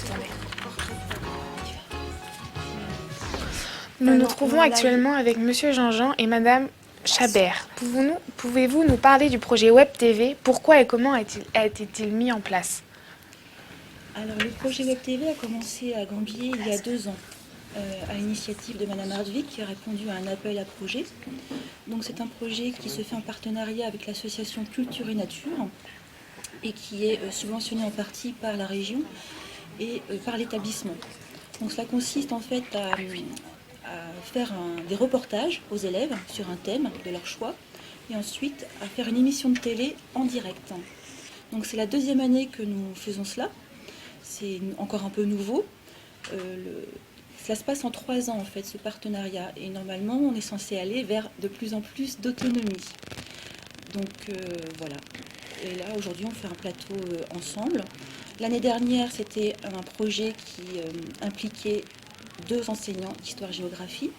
Attendez. Nous nous trouvons actuellement avec Monsieur Jean-Jean et Madame Chabert. Pouvez-vous nous parler du projet Web TV? Pourquoi et comment a-t-il mis en place? Alors, le projet Web TV a commencé à Gambier il y a 2 ans, à l'initiative de Madame Hardwick qui a répondu à un appel à projet. Donc, c'est un projet qui se fait en partenariat avec l'association Culture et Nature et qui est subventionné en partie par la région et par l'établissement. Donc, cela consiste en fait à faire des reportages aux élèves sur un thème de leur choix et ensuite à faire une émission de télé en direct. Donc, c'est la 2e année que nous faisons cela. C'est encore un peu nouveau. Cela se passe en 3 ans, en fait, ce partenariat. Et normalement, on est censé aller vers de plus en plus d'autonomie. Donc, voilà. Et là, aujourd'hui, on fait un plateau ensemble. L'année dernière, c'était un projet qui impliquait 2 enseignants d'histoire-géographie.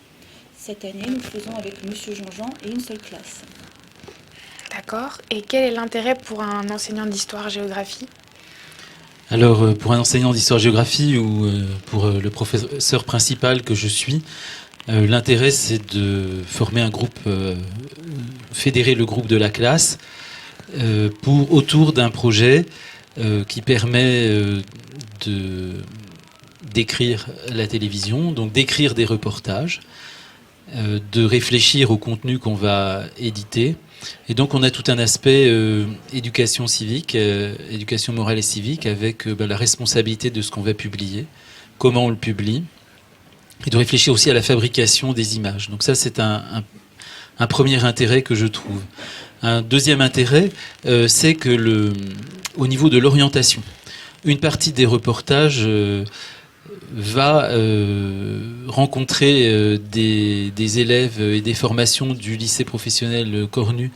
Cette année, nous le faisons avec Monsieur Jean-Jean et une seule classe. D'accord. Et quel est l'intérêt pour un enseignant d'histoire-géographie? Alors, pour un enseignant d'histoire-géographie ou pour le professeur principal que je suis, l'intérêt, c'est de former un groupe, fédérer le groupe de la classe autour d'un projet qui permet d'écrire la télévision, donc d'écrire des reportages, de réfléchir au contenu qu'on va éditer. Et donc on a tout un aspect éducation civique, éducation morale et civique, avec la responsabilité de ce qu'on va publier, comment on le publie, et de réfléchir aussi à la fabrication des images. Donc ça, c'est un premier intérêt que je trouve. Un deuxième intérêt, c'est que au niveau de l'orientation, une partie des reportages va rencontrer des élèves et des formations du lycée professionnel Cornu,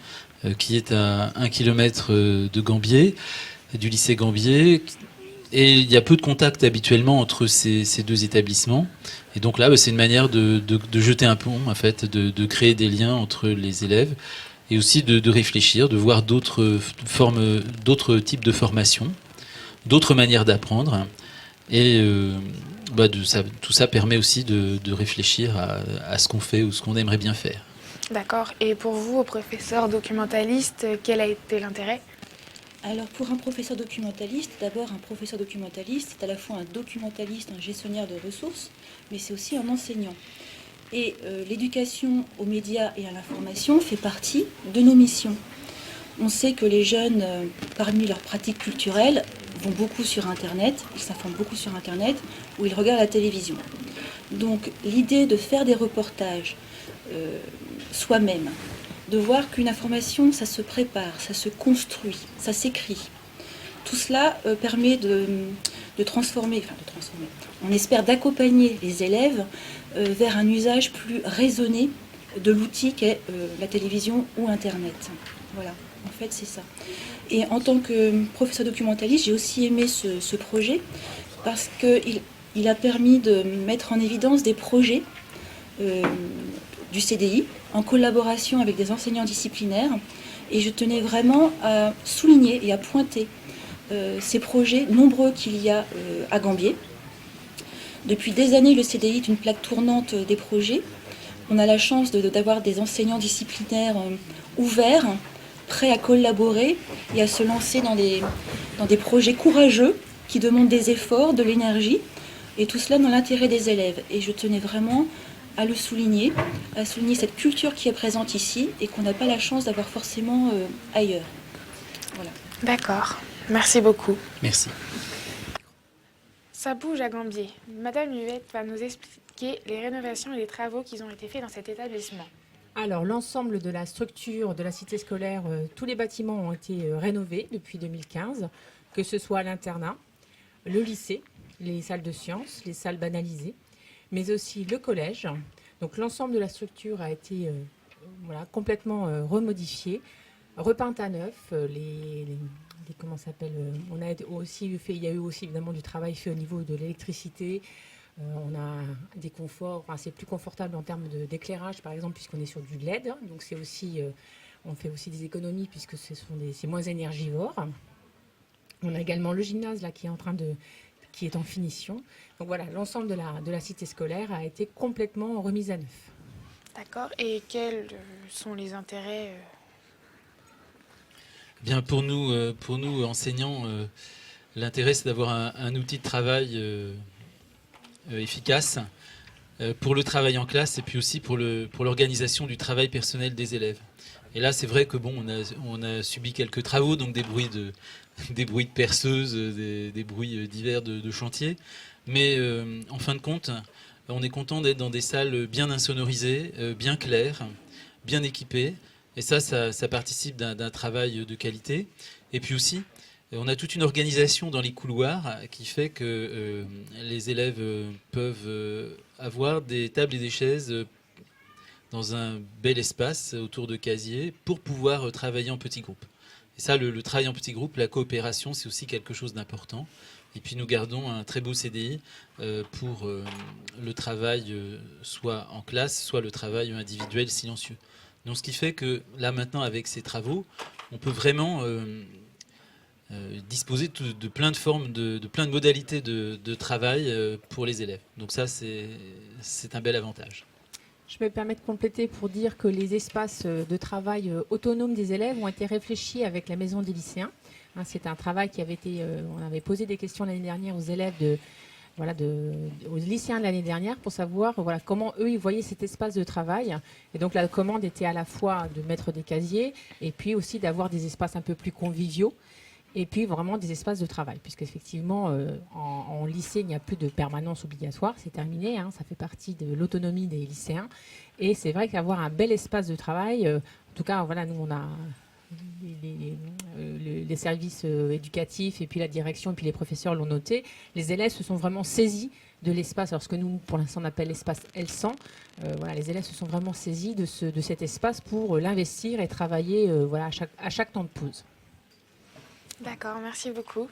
qui est à 1 kilomètre de Gambier, du lycée Gambier. Et il y a peu de contact habituellement entre ces 2 établissements. Et donc là, c'est une manière de jeter un pont, en fait, de créer des liens entre les élèves et aussi de réfléchir, de voir d'autres types de formations, d'autres manières d'apprendre. Et tout ça permet aussi de réfléchir à ce qu'on fait ou ce qu'on aimerait bien faire. D'accord. Et pour vous, au professeur documentaliste, quel a été l'intérêt? Alors, pour un professeur documentaliste, d'abord, un professeur documentaliste, c'est à la fois un documentaliste, un gestionnaire de ressources, mais c'est aussi un enseignant. Et l'éducation aux médias et à l'information fait partie de nos missions. On sait que les jeunes, parmi leurs pratiques culturelles, vont beaucoup sur Internet, ils s'informent beaucoup sur Internet, ou ils regardent la télévision. Donc l'idée de faire des reportages soi-même, de voir qu'une information, ça se prépare, ça se construit, ça s'écrit. Tout cela permet de transformer, on espère d'accompagner les élèves vers un usage plus raisonné de l'outil qu'est la télévision ou Internet. Voilà, en fait, c'est ça. Et en tant que professeur documentaliste, j'ai aussi aimé ce projet parce qu'il a permis de mettre en évidence des projets du CDI en collaboration avec des enseignants disciplinaires. Et je tenais vraiment à souligner et à pointer ces projets nombreux qu'il y a à Gambier. Depuis des années, le CDI est une plaque tournante des projets. On a la chance d'avoir des enseignants disciplinaires ouverts, prêts à collaborer et à se lancer dans des projets courageux qui demandent des efforts, de l'énergie, et tout cela dans l'intérêt des élèves. Et je tenais vraiment à le souligner, à souligner cette culture qui est présente ici et qu'on n'a pas la chance d'avoir forcément ailleurs. Voilà. D'accord. Merci beaucoup. Merci. Ça bouge à Gambier. Madame Huette va nous expliquer les rénovations et les travaux qui ont été faits dans cet établissement. Alors, l'ensemble de la structure de la cité scolaire, tous les bâtiments ont été rénovés depuis 2015, que ce soit l'internat, le lycée, les salles de sciences, les salles banalisées, mais aussi le collège. Donc, l'ensemble de la structure a été complètement remodifié, repeinte à neuf. Comment ça s'appelle on a aussi fait, il y a eu aussi évidemment du travail fait au niveau de l'électricité. On a des conforts, c'est plus confortable en termes d'éclairage, par exemple, puisqu'on est sur du LED. Donc c'est aussi, on fait aussi des économies puisque c'est moins énergivore. On a également le gymnase là qui qui est en finition. Donc voilà, l'ensemble de la cité scolaire a été complètement remise à neuf. D'accord. Et quels sont les intérêts Bien, pour nous enseignants, l'intérêt c'est d'avoir un outil de travail efficace pour le travail en classe et puis aussi pour l'organisation du travail personnel des élèves. Et là, c'est vrai que bon, on a subi quelques travaux, donc des bruits de perceuses, des bruits divers de chantier. Mais en fin de compte, on est content d'être dans des salles bien insonorisées, bien claires, bien équipées. Et ça participe d'un travail de qualité. Et puis aussi, on a toute une organisation dans les couloirs qui fait que les élèves peuvent avoir des tables et des chaises dans un bel espace autour de casiers pour pouvoir travailler en petits groupes. Et ça, le travail en petits groupes, la coopération, c'est aussi quelque chose d'important. Et puis nous gardons un très beau CDI pour le travail soit en classe, soit le travail individuel silencieux. Donc ce qui fait que là maintenant avec ces travaux, on peut vraiment disposer de plein de formes, de plein de modalités de travail pour les élèves. Donc ça c'est un bel avantage. Je me permets de compléter pour dire que les espaces de travail autonomes des élèves ont été réfléchis avec la maison des lycéens. C'est un travail qui avait été, on avait posé des questions l'année dernière aux élèves aux lycéens de l'année dernière pour savoir comment eux ils voyaient cet espace de travail. Et donc la commande était à la fois de mettre des casiers et puis aussi d'avoir des espaces un peu plus conviviaux. Et puis vraiment des espaces de travail, puisqu'effectivement, en lycée, il n'y a plus de permanence obligatoire, c'est terminé, ça fait partie de l'autonomie des lycéens. Et c'est vrai qu'avoir un bel espace de travail, en tout cas, nous, on a les services éducatifs et puis la direction et puis les professeurs l'ont noté, les élèves se sont vraiment saisis de l'espace, alors ce que nous, pour l'instant, on appelle l'espace L100. Les élèves se sont vraiment saisis de cet espace pour l'investir et travailler à chaque temps de pause. D'accord, merci beaucoup.